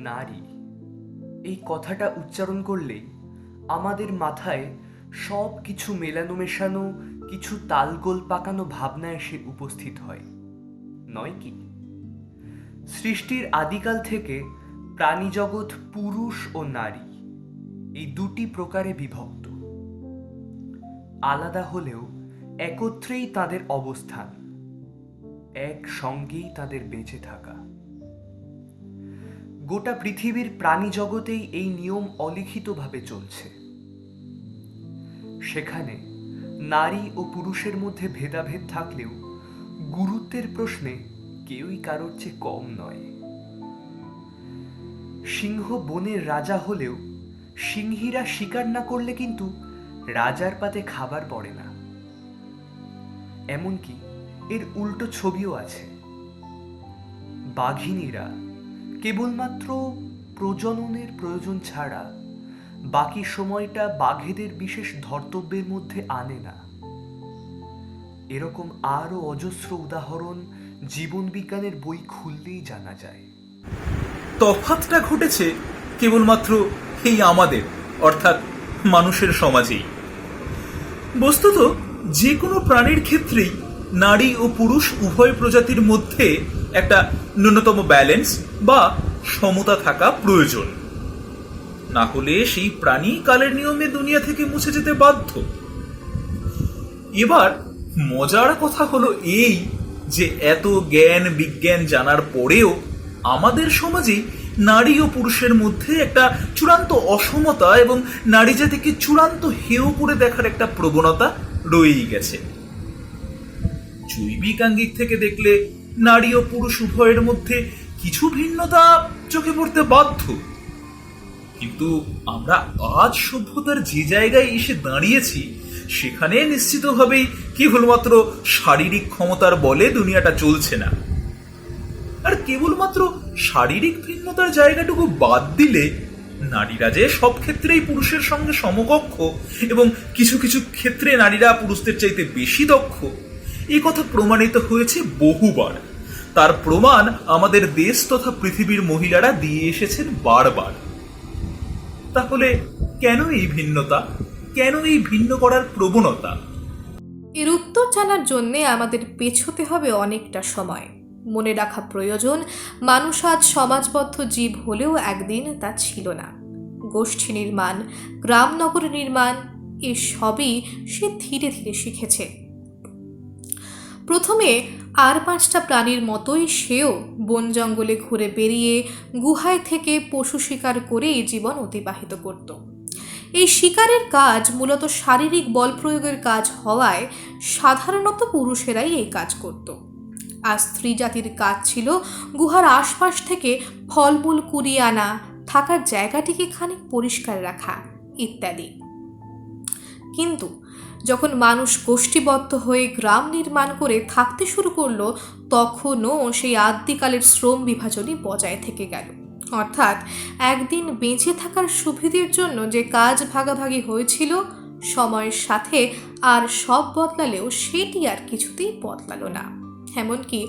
নারী এই কথাটা উচ্চারণ করলেই আমাদের মাথায় সব কিছু মেলানো মেশানো কিছু তালগোল পাকানো ভাবনা এসে উপস্থিত হয়, নয় কি? সৃষ্টির আদিকাল থেকে প্রাণীজগৎ পুরুষ ও নারী এই দুটি প্রকারে বিভক্ত। আলাদা হলেও একত্রেই তাদের অবস্থান, একসঙ্গেই তাদের বেঁচে থাকা। গোটা পৃথিবীর প্রাণী জগতেই এই নিয়ম অলিখিতভাবে চলছে। সেখানে নারী ও পুরুষের মধ্যে ভেদাভেদ থাকলেও গুরুত্বের প্রশ্নে কেউই কারোর চেয়ে কম নয়। সিংহ বনের রাজা হলেও সিংহীরা শিকার না করলে কিন্তু রাজার পাতে খাবার পড়ে না। এমনকি এর উল্টো ছবিও আছে। বাঘিনীরা কেবলমাত্র প্রজননের প্রয়োজন ছাড়া বাকি সময়টা বাঘেদের বিশেষ ধর্তব্যের মধ্যে আনে না। এরকম আরও অজস্র উদাহরণ জীবন বিজ্ঞানের বই খুললেই জানা যায়। তফাৎটা ঘটেছে কেবলমাত্র এই আমাদের অর্থাৎ মানুষের সমাজেই। বস্তুত যে কোনো প্রাণীর ক্ষেত্রেই নারী ও পুরুষ উভয় প্রজাতির মধ্যে একটা ন্যূনতম ব্যালেন্স বা সমতা থাকা প্রয়োজন, না হলে সেই প্রাণী কালের নিয়মে দুনিয়া থেকে মুছে যেতে বাধ্য। এবার মজার কথা হলো এই যে এত জ্ঞান বিজ্ঞান জানার পরেও আমাদের সমাজে নারী ও পুরুষের মধ্যে একটা চূড়ান্ত অসমতা এবং নারী জাতিকে চূড়ান্ত হেয় করে দেখার একটা প্রবণতা রয়েই গেছে। জৈবিক আঙ্গিক থেকে দেখলে নারী ও পুরুষ উভয়ের মধ্যে কিছু ভিন্নতা চোখে পড়তে বাধ্য, কিন্তু আমরা আজ সভ্যতার যে জায়গায় এসে দাঁড়িয়েছি সেখানে নিশ্চিতভাবেই কেবলমাত্র শারীরিক ক্ষমতার বলে দুনিয়াটা চলছে না। আর কেবলমাত্র শারীরিক ভিন্নতার জায়গাটুকু বাদ দিলে নারীরা যে সব ক্ষেত্রেই পুরুষের সঙ্গে সমকক্ষ এবং কিছু কিছু ক্ষেত্রে নারীরা পুরুষদের চাইতে বেশি দক্ষ, এ কথা প্রমাণিত হয়েছে বহুবার। তার প্রমাণ আমাদের দেশ তথা পৃথিবীর মহিলারা দিয়ে এসেছেন বারবার। তাহলে কেন এই ভিন্নতা, কেন এই ভিন্ন করার প্রবণতা? এর উত্তর জানার জন্যে আমাদের পেছোতে হবে অনেকটা সময়। মনে রাখা প্রয়োজন, মানুষ আজ সমাজবদ্ধ জীব হলেও একদিন তা ছিল না। গোষ্ঠী নির্মাণ, গ্রামনগর নির্মাণ এসবই সে ধীরে ধীরে শিখেছে। প্রথমে আর 5টা প্রাণীর মতোই সেও বন জঙ্গলে ঘুরে বেরিয়ে গুহায় থেকে পশু শিকার করেই জীবন অতিবাহিত করত। এই শিকারের কাজ মূলত শারীরিক বল প্রয়োগের কাজ হওয়ায় সাধারণত পুরুষেরাই এই কাজ করত। আর স্ত্রী জাতির কাজ ছিল গুহার আশপাশ থেকে ফলমূল কুড়িয়ে আনা, থাকার জায়গাটিকে খানিক পরিষ্কার রাখা ইত্যাদি। কিন্তু যখন মানুষ গোষ্ঠীবদ্ধ হয়ে গ্রাম নির্মাণ করে থাকতে শুরু করলো, তখনও সেই আদ্যিকালের শ্রম বিভাজনই বজায় থেকে গেল। অর্থাৎ একদিন বেঁচে থাকার সুবিধের জন্য যে কাজ ভাগাভাগি হয়েছিল, সময়ের সাথে আর সব বদলালেও সেটি আর কিছুতেই বদলালো না। এমনকি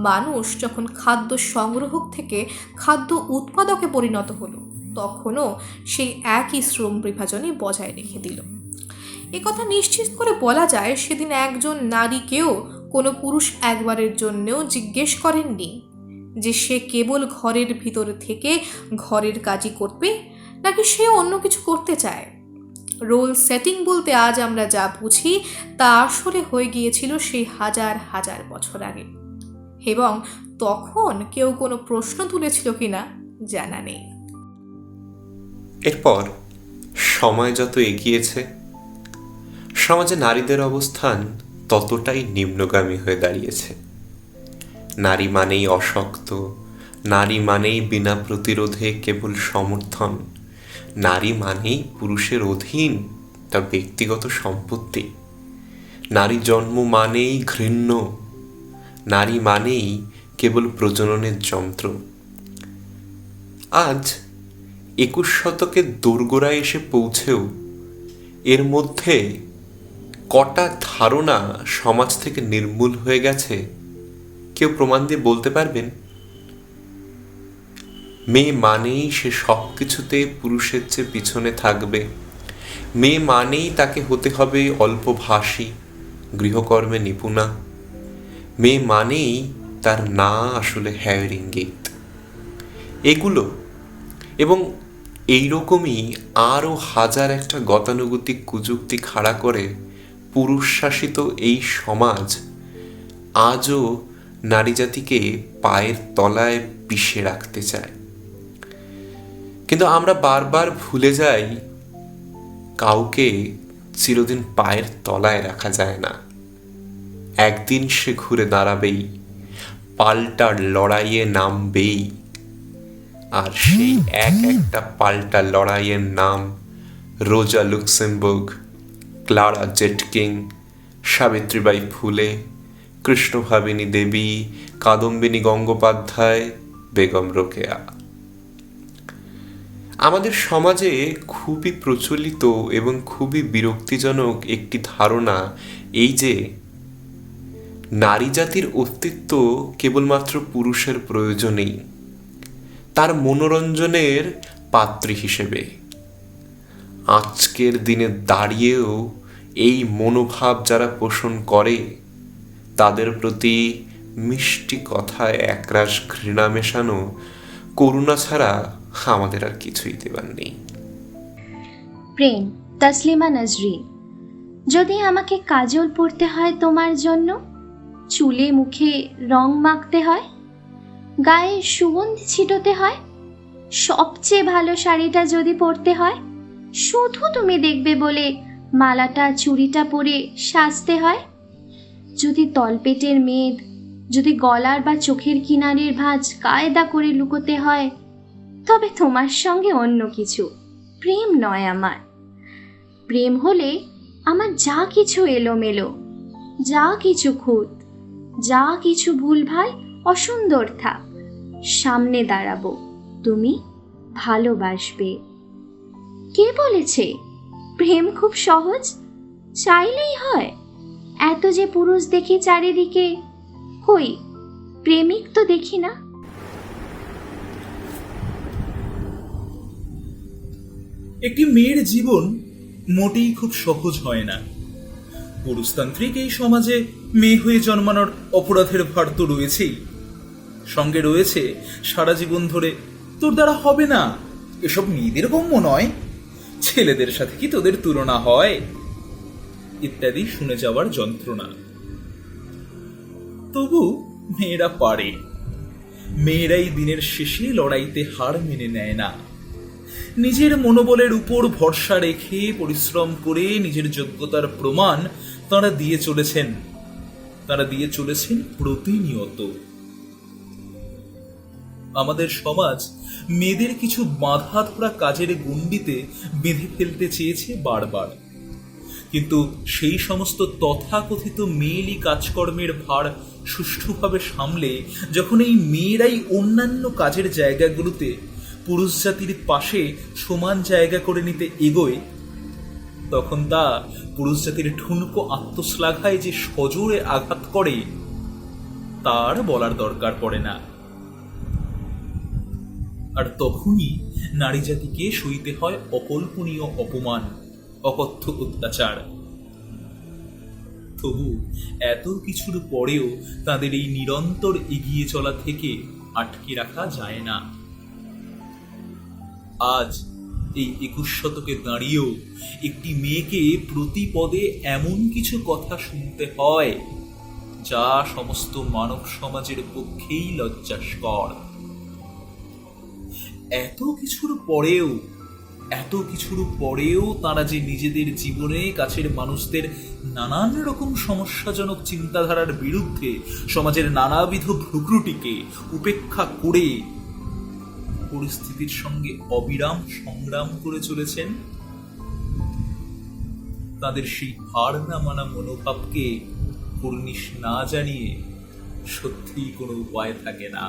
মানুষ যখন খাদ্য সংগ্রহক থেকে খাদ্য উৎপাদকে পরিণত হলো, তখনও সেই একই শ্রম বিভাজনই বজায় রেখে দিল। একথা নিশ্চিত করে বলা যায়, সেদিন একজন নারীকেও কোনো পুরুষ একবারের জন্যও জিজ্ঞেস করেননি যে সে কেবল ঘরের ভিতর থেকে ঘরের কাজই করবে নাকি সে অন্য কিছু করতে চায়। রোল সেটিং বলতে আজ আমরা যা বুঝি তা আসলে হয়ে গিয়েছিল সেই হাজার হাজার বছর আগে, এবং তখন কেউ কোনো প্রশ্ন তুলেছিল কিনা জানা নেই। এরপর সময় যত এগিয়েছে, সমাজে নারীদের অবস্থান ততটাই নিম্নগামী হয়ে দাঁড়িয়েছে। নারী মানেই অশক্ত, নারী মানেই বিনা প্রতিরোধে কেবল সমর্থন, নারী মানেই পুরুষের অধীন, তার ব্যক্তিগত সম্পত্তি। নারী জন্ম মানেই ঘৃণ্য, নারী মানেই কেবল প্রজননের যন্ত্র। আজ 21 শতকের দোরগোড়ায় এসে পৌঁছেও এর মধ্যে কটা ধারণা সমাজ থেকে নির্মূল হয়ে গেছে কেউ প্রমাণ দিয়ে বলতে পারবেন? মেয়ে মানেই সে সব কিছুতে পুরুষের চেয়ে পিছনে থাকবে, মেয়ে মানেই তাকে হতে হবে অল্পভাষী, গৃহকর্মে নিপুণা, মেয়ে মানেই তার না আসলে হ্যায়ের ইঙ্গিত। এগুলো এবং এইরকমই আরও হাজার একটা গতানুগতিক কুযুক্তি খাড়া করে পুরুষ শাসিত এই সমাজ আজও নারী জাতিকে পায়ের তলায় পিষে রাখতে চায়। কিন্তু আমরা বারবার ভুলে যাই কাউকে চিরদিন পায়ের তলায় রাখা যায় না। একদিন সে ঘুরে দাঁড়াবেই, পাল্টার লড়াইয়ে নামবেই। আর সেই একটা পাল্টা লড়াইয়ের নাম রোজা লুক্সেমবুর্গ, ক্লারা জেটকিং, সাবিত্রীবাই ফুলে, কৃষ্ণভাবিনী দেবী, কাদম্বিনী গঙ্গোপাধ্যায়, বেগম রোকেয়া। আমাদের সমাজে খুবই প্রচলিত এবং খুবই বিরক্তিজনক একটি ধারণা এই যে নারী জাতির অস্তিত্ব কেবলমাত্র পুরুষের প্রয়োজনেই, তার মনোরঞ্জনের পাত্রী হিসেবে। আজকের দিনে দাঁড়িয়েও এই মনোভাব যারা পোষণ করে তাদের প্রতি মিষ্টি কথায় একরাশ ঘৃণা মেশানো করুণা ছাড়া আমাদের আর কিছুই দেবার নেই। প্রেম, তাসলিমা নজরিন। যদি আমাকে কাজল পরতে হয় তোমার জন্য, চুলে মুখে রং মাখতে হয়, গায়ে সুগন্ধি ছিটোতে হয়, সবচেয়ে ভালো শাড়িটা যদি পরতে হয়, শুধু তুমি দেখবে বলে মালাটা চুড়িটা পরে সাজতে হয়, যদি তলপেটের মেদ, যদি গলার বা চোখের কিনারের ভাঁজ কায়দা করে লুকোতে হয়, তবে তোমার সঙ্গে অন্য কিছু, প্রেম নয় আমার। প্রেম হলে আমার যা কিছু এলোমেলো, যা কিছু খুঁত, যা কিছু ভুলভাল অসুন্দর থাক, সামনে দাঁড়াবো, তুমি ভালোবাসবে। কে বলেছে প্রেম খুব সহজ, চাইলেই হয়? এত যে পুরুষ দেখি চারিদিকে, কই প্রেমিক তো দেখি না। একটি মেয়ের জীবন মোটেই খুব সহজ হয় না। পুরুষতান্ত্রিক এই সমাজে মেয়ে হয়ে জন্মানোর অপরাধের ভার তো রয়েছেই, সঙ্গে রয়েছে সারা জীবন ধরে তোর দ্বারা হবে না, এসব মেয়েদের গম্য নয়, ছেলেদের সাথে কি তোদের তুলনা হয়, ইত্যাদি শুনে যাওয়ার যন্ত্রণা। তবু মেয়েরা পারে, মেয়েরাই দিনের শেষে লড়াইতে হার মেনে নেয় না। নিজের মনোবলের উপর ভরসা রেখে পরিশ্রম করে নিজের যোগ্যতার প্রমাণ তারা দিয়ে চলেছেন প্রতিনিয়ত। আমাদের সমাজ মেয়েদের কিছু বাঁধা ধরা কাজের গণ্ডিতে বেঁধে ফেলতে চেয়েছে বারবার, কিন্তু সেই সমস্ত তথাকথিত মেয়েলি কাজকর্মের ভার সুষ্ঠুভাবে সামলে যখন এই মেয়েরাই অন্যান্য কাজের জায়গাগুলোতে পুরুষ জাতির পাশে সমান জায়গা করে নিতে এগোয়, তখন তা পুরুষ জাতির ঠুনকো আত্মশ্লাঘায় যে সজোরে আঘাত করে তার বলার দরকার পড়ে না। আর তখনই নারী জাতিকে সইতে হয় অকল্পনীয় অপমান, অকথ্য অত্যাচার। তবু এত কিছুর পরেও তাদের এই নিরন্তর এগিয়ে চলা থেকে আটকে রাখা যায় না। আজ এই 21 শতকে দাঁড়িয়েও একটি মেয়েকে প্রতি পদে এমন কিছু কথা শুনতে হয় যা সমস্ত মানব সমাজের পক্ষেই লজ্জাস্কর। এত কিছুর পরেও তারা যে নিজেদের জীবনে কাছের মানুষদের নানান রকম সমস্যাজনক চিন্তাধারার বিরুদ্ধে সমাজের নানাবিধ ভ্রুকুটিকে উপেক্ষা করে পরিস্থিতির সঙ্গে অবিরাম সংগ্রাম করে চলেছেন, তাদের সেই হার না মানা মনোভাবকে কুর্নিশ না জানিয়ে সত্যিই কোনো উপায় থাকে না।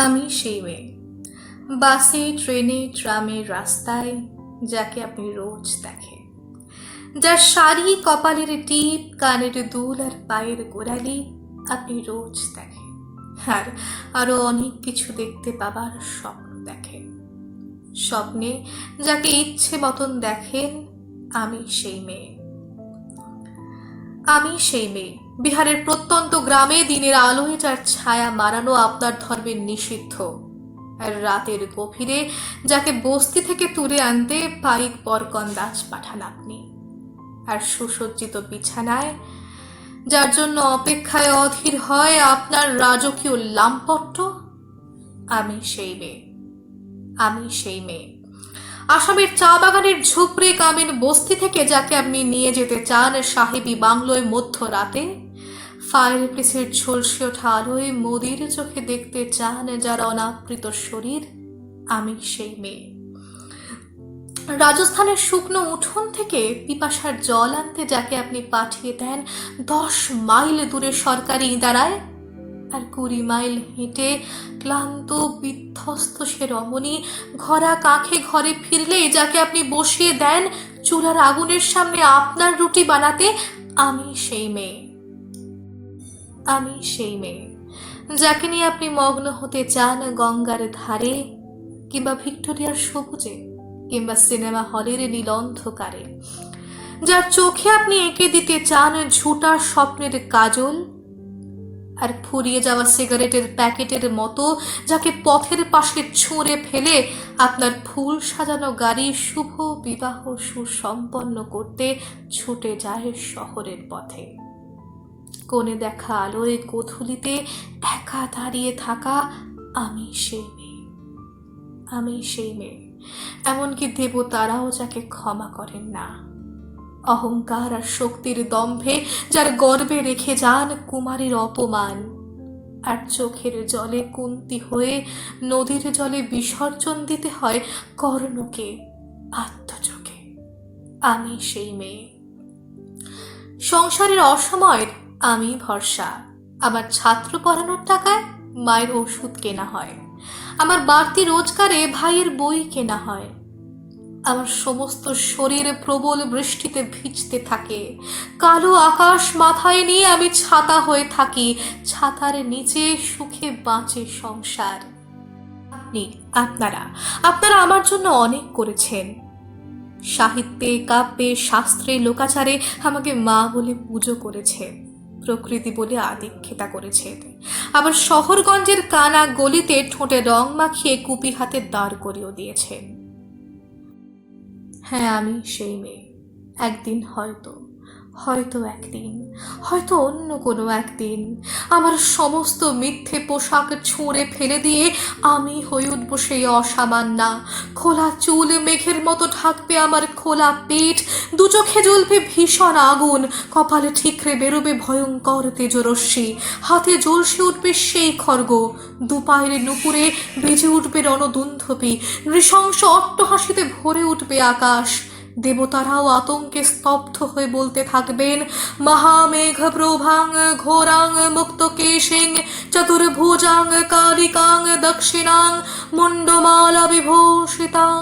আমি সেই মেয়ে, বাসে, ট্রেনে, ট্রামে, রাস্তায়, যাকে আপনি রোজ দেখেন, যার শাড়ি, কপালের টিপ, কানের দুল আর পায়ের গোড়ালি আপনি রোজ দেখেন। আর আরো অনেক কিছু দেখতে পাবার স্বপ্ন দেখেন। স্বপ্নে যাকে ইচ্ছে মতন দেখেন, আমি সেই মেয়ে। আমি সেই মেয়ে। বিহারের প্রত্যন্ত গ্রামে দিনের আলোয় যার ছায়া মারানো আপনার ধর্মের নিষিদ্ধ, আর রাতের গভীরে যাকে বস্তি থেকে তুলে আনতে পাইক বরকন্দাজ পাঠান আপনি। আর সুসজ্জিত বিছানায় যার জন্য অপেক্ষায় অধীর হয় আপনার রাজকীয় লামপট্ট, আমি সেই মেয়ে। আমি সেই মেয়ে। আসামের চা বাগানের ঝুপড়ে কামের বস্তি থেকে যাকে আপনি নিয়ে যেতে চান সাহেবী বাংলোয় মধ্যরাতে, ফায়ার প্লেসের ঝলসে ওঠা আলোয় মোদির চোখে দেখতে চান যার অনাবৃত শরীর, আমি সেই মেয়ে। রাজস্থানের শুকনো উঠোন থেকে পিপাসার জল আনতে যাকে আপনি পাঠিয়ে দেন 10 মাইল দূরে সরকারি ইদারায়, আর 20 মাইল হেঁটে ক্লান্ত বিধ্বস্ত সে রমণী ঘরা কাঁখে ঘরে ফিরলেই যাকে আপনি বসিয়ে দেন চুলার আগুনের সামনে আপনার রুটি বানাতে, আমি সেই মেয়ে। আমি সেই মেয়ে যাকে নিয়ে আপনি মগ্ন হতে চান গঙ্গার ধারে, কিংবা ভিক্টোরিয়ার সবুজে, কিংবা সিনেমা হলের নীল অন্ধকারে, যার চোখে আপনি এঁকে দিতে চান ঝুটা স্বপ্নের কাজল, আর ফুরিয়ে যাওয়া সিগারেটের প্যাকেটের মতো যাকে পথের পাশে ছুঁড়ে ফেলে আপনার ফুল সাজানো গাড়ি শুভ বিবাহ সুসম্পন্ন করতে ছুটে যায় শহরের পথে। কোণে দেখা আলোয় গোধূলিতে একা দাঁড়িয়ে থাকা, আমি সেই মেয়ে। আমি সেই মেয়ে। এমনকি দেবতারাও যাকে ক্ষমা করেন না। অহংকার আর শক্তির দম্ভে যার গর্বে রেখে যান কুমারীর অপমান, আর চোখের জলে কুন্তি হয়ে নদীর জলে বিসর্জন দিতে হয় কর্ণকে আত্মচোখে, আমি সেই মেয়ে। সংসারের অসময়ের আমি ভরসা। আমার ছাত্র পড়ানোর টাকায় মায়ের ওষুধ কেনা হয়, আমার বাড়তি রোজগারে ভাইয়ের বই কেনা হয়। আমার সমস্ত শরীর প্রবল বৃষ্টিতে ভিজতে থাকে, কালো আকাশ মাথায় নিয়ে আমি ছাতা হয়ে থাকি, ছাতার নিচে সুখে বাঁচে সংসার। আপনারা আমার জন্য অনেক করেছেন। সাহিত্যে, কাব্যে, শাস্ত্রে, লোকাচারে আমাকে মা বলে পুজো করেছে, প্রকৃতি বলে আদিক্ষেতা করেছে। আবার শহরগঞ্জের কানা গলিতে ঠোঁটে রং মাখিয়ে কুপি হাতে দাঁড় করেও দিয়েছেন। হ্যাঁ, আমি সেই মেয়ে। একদিন হয়তো একদিন, হয়তো অন্য কোনো একদিন আমার সমস্ত মিথ্যে পোশাক ছুঁড়ে ফেলে দিয়ে আমি হয়ে উঠব সেই অসামান্যা। খোলা চুল মেঘের মতো ঢাকবে আমার খোলা পেট, দু চোখে জ্বলবে ভীষণ আগুন, কপালে ঠিকরে বেরোবে ভয়ঙ্কর তেজরশ্মি, হাতে জ্বলসে উঠবে সেই খড়গ, দুপায়ের নুপুরে বেজে উঠবে রণদুন্ধবি, নৃশংস অট্টহাসিতে ভরে উঠবে আকাশ। দেবতারাও আতঙ্কে স্তব্ধ হয়ে বলতে থাকবেন, মহামেঘ প্রভাং ঘোরাং মুক্তকেশিং চতুর্ভুজাং কালিকাং দক্ষিণাং মুন্ডমালা বিভূষিতাং।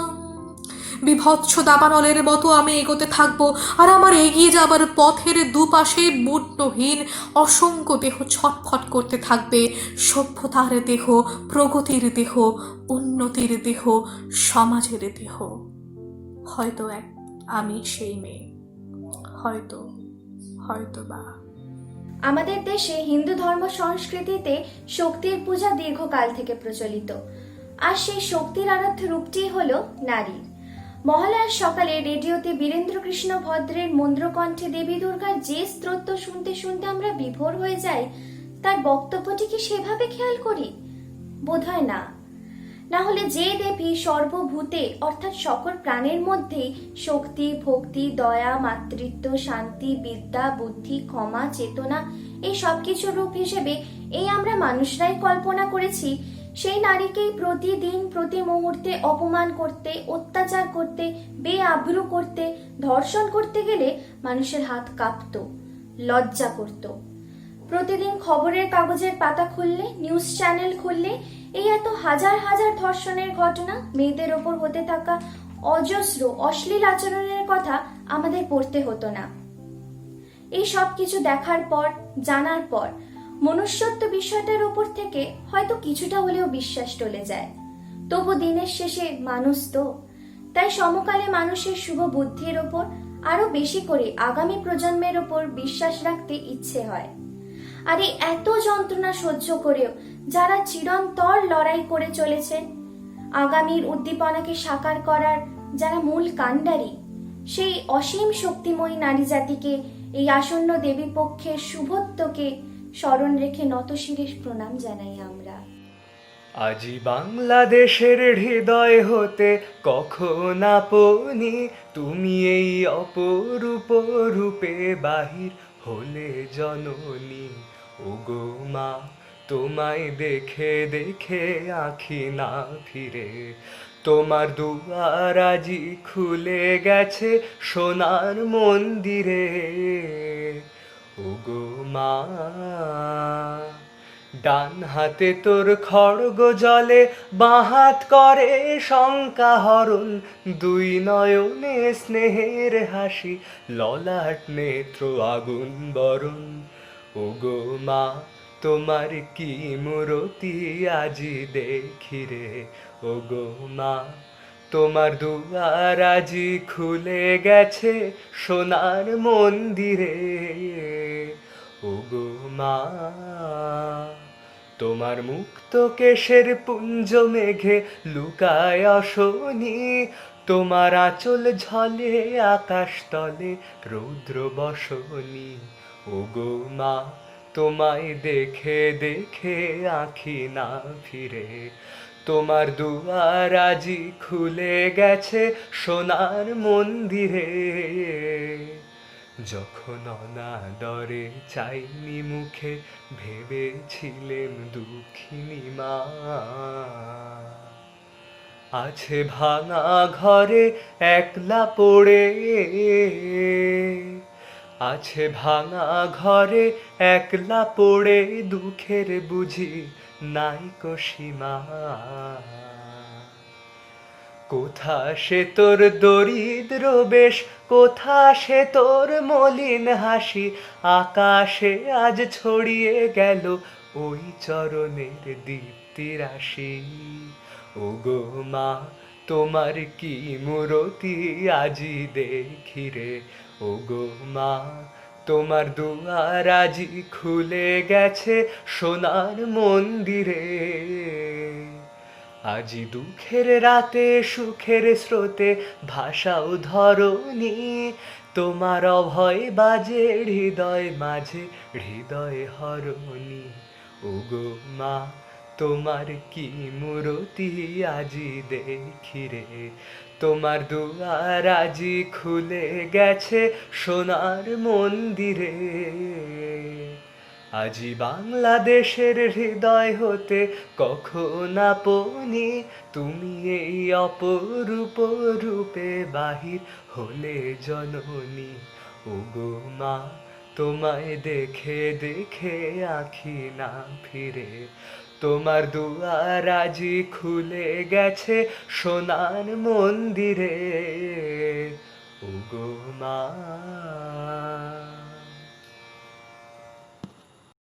বিভৎস দাবানলের মতো আমি এগোতে থাকবো, আর আমার এগিয়ে যাবার পথের দুপাশে বর্ণহীন অসংখ্য দেহ ছটফট করতে থাকবে। সভ্যতার দেহ, প্রগতির দেহ, উন্নতির দেহ, সমাজের দেহ। হয়তো আমি সেই মেয়ে, হয়তো বা। আমাদের দেশে হিন্দু ধর্ম সংস্কৃতিতে শক্তির পূজা দীর্ঘকাল থেকে প্রচলিত, আর সেই শক্তির আরাধ্য রূপটি হলো নারী। মহালয়ার সকালে রেডিওতে বীরেন্দ্রকৃষ্ণ ভদ্রের মন্দ্রকণ্ঠে দেবী দুর্গার যে স্তোত্র শুনতে শুনতে আমরা বিভোর হয়ে যাই, তার বক্তব্যটি কি সেভাবে খেয়াল করি? বোধহয় না। না হলে যে দেবী সর্বভূতে অর্থাৎ সকল প্রাণের মধ্যেই শক্তি, ভক্তি, দয়া, মাতৃত্ব, শান্তি, বিদ্যা, বুদ্ধি, ক্ষমা, চেতনা এই সবকিছুর রূপ হিসেবে এই আমরা মানুষরাই কল্পনা করেছি, সেই নারীকেই প্রতিদিন প্রতি মুহূর্তে অপমান করতে, অত্যাচার করতে, বেআব্রু করতে, ধর্ষণ করতে গেলে মানুষের হাত কাঁপতো, লজ্জা করত। প্রতিদিন খবরের কাগজের পাতা খুললে, নিউজ চ্যানেল খুললে এই এত হাজার হাজার ধর্ষণের ঘটনা, মেয়েদের ওপর হতে থাকা অজস্র অশ্লীল আচরণের কথা আমাদের পড়তে হতো না। এই সব কিছু দেখার পর, জানার পর মনুষ্যত্ব বিষয়টার ওপর থেকে হয়তো কিছুটা হলেও বিশ্বাস টলে যায়। তবু দিনের শেষে মানুষ তো, তাই সমকালে মানুষের শুভ বুদ্ধির ওপর আরো বেশি করে আগামী প্রজন্মের ওপর বিশ্বাস রাখতে ইচ্ছে হয়। আর এই এত যন্ত্রণা সহ্য করেও যারা চিরন্তর লড়াই করে চলেছে, আগামীর উদ্দীপনাকে সাকার করার যারা মূল কাণ্ডারি, সেই অসীম শক্তিময়ী নারী জাতিকে, এই আসন্ন দেবী পক্ষের শুভত্বকে স্মরণ রেখে নতশিরে প্রণাম জানাই আমরা। আজি বাংলাদেশের হৃদয় হতে কখন আপনি তুমি এই অপরূপ রূপে বাহির হলে জননী। ওগো মা, তোমায় দেখে দেখে আঁখি না ফিরে, তোমার দুয়ার আজি খুলে গেছে সোনার মন্দিরে। ওগো মা, ডান হাতে তোর খড়গ জলে, বাঁ হাত করে শঙ্কা হরণ, দুই নয়নে স্নেহের হাসি, ললাট নেত্র আগুন বরণ। ওগো মা, তোমার কি মূরতি আজি দেখি রে। ওগো মা, তোমার দুয়ার আজি খুলে গেছে সোনার মন্দিরে। ওগো মা, তোমার মুক্ত কেশের পুঞ্জ মেঘে লুকায় অশনি, তোমার আঁচল ঝলে আকাশ তলে রৌদ্র বসনি। ওগো মা, তোমায় দেখে দেখে আঁখি না ফিরে, তোমার দুয়ার আজি খুলে গেছে সোনার মন্দিরে। যখন অনাদরে চাইনি মুখে, ভেবেছিলেন দুঃখিনী মা। আছে ভাঙা ঘরে একলা পড়ে, আছে ভাঙা ঘরে একলা পড়ে, দুঃখের বুঝি নাই সীমা। কোথা সে তোর দরিদ্র বেশ, কোথা সে তোর মলিন হাসি, আকাশে আজ ছড়িয়ে গেল ওই চরণের দীপ্তি রাশি। ওগো মা, তোমার কি মূরতি আজি দেখি রে। ওগো মা, তোমার দুয়ার আজি খুলে গেছে সোনার মন্দিরে। আজি দুঃখের রাতে সুখের স্রোতে ভাষাও ধরণী, তোমার অভয় বাজে হৃদয় মাঝে হৃদয় হরণী। ওগো মা, তোমার কি মূরতি আজি দেখি রে। তোমার দুয়ার আজি খুলে গেছে সোনার মন্দিরে। আজি বাংলাদেশের হৃদয় হতে কখন আপনি তুমি এই অপরূপ রূপে বাহির হলে জননী। ওগো মা, তোমায় দেখে দেখে আঁখি না ফিরে, তোমার দুয়ার আজি খুলে গেছে সোনার মন্দিরে। ওগো মা।